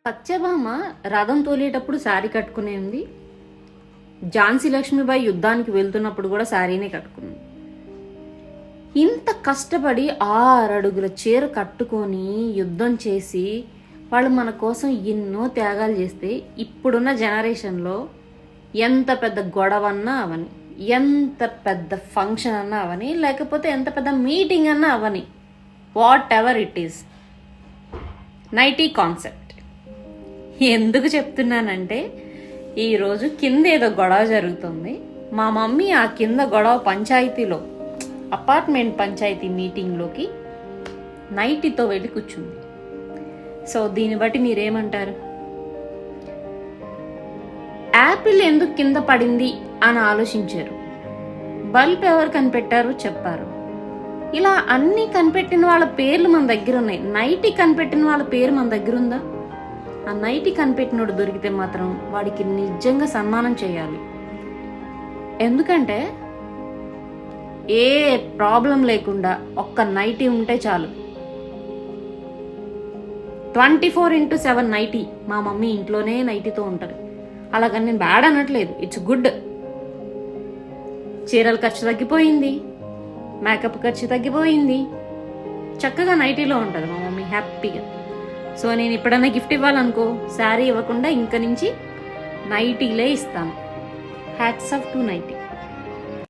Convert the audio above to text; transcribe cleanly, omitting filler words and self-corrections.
సత్యభామ రథం తోలేటప్పుడు శారీ కట్టుకునే ఉంది. ఝాన్సీ లక్ష్మీబాయి యుద్ధానికి వెళ్తున్నప్పుడు కూడా శారీనే కట్టుకుంది. ఇంత కష్టపడి 6 అడుగుల చీర కట్టుకొని యుద్ధం చేసి వాళ్ళు మన కోసం ఎన్నో త్యాగాలు చేస్తే ఇప్పుడున్న జనరేషన్లో ఎంత పెద్ద గొడవన్నా అవని, ఎంత పెద్ద ఫంక్షన్ అన్నా అవని, లేకపోతే ఎంత పెద్ద మీటింగ్ అన్నా అవని, వాట్ ఎవర్ ఇట్ ఈస్, నైటీ కాన్సెప్ట్. ఎందుకు చెప్తున్నానంటే ఈరోజు కింద ఏదో గొడవ జరుగుతుంది. మా మమ్మీ ఆ కింద గొడవ పంచాయతీలో, అపార్ట్మెంట్ పంచాయతీ మీటింగ్లోకి నైటీతో వెళ్ళి కూర్చుంది. సో దీన్ని బట్టి మీరేమంటారు? యాపిల్ ఎందుకు కింద పడింది అని ఆలోచించారు. బల్బ్ ఎవరు కనిపెట్టారు చెప్పారు. ఇలా అన్నీ కనిపెట్టిన వాళ్ళ పేర్లు మన దగ్గర ఉన్నాయి. నైటీ కనిపెట్టిన వాళ్ళ పేరు మన దగ్గర ఉందా? ఆ నైటీ కనిపెట్టినోడు దొరికితే మాత్రం వాడికి నిజంగా సన్మానం చేయాలి. ఎందుకంటే ఏ ప్రాబ్లం లేకుండా ఒక్క నైటీ ఉంటే చాలు. 24/7 నైటీ. మా మమ్మీ ఇంట్లోనే నైటీతో ఉంటుంది. అలాగని నేను బ్యాడ్ అనట్లేదు, ఇట్స్ గుడ్. చీరల ఖర్చు తగ్గిపోయింది, మేకప్ ఖర్చు తగ్గిపోయింది, చక్కగా నైటీలో ఉంటుంది మా మమ్మీ హ్యాపీగా. సో నేను ఎప్పుడైనా గిఫ్ట్ ఇవ్వాలనుకో శారీ ఇవ్వకుండా ఇంక నుంచి నైటీలే ఇస్తాను. Hats off to nightie.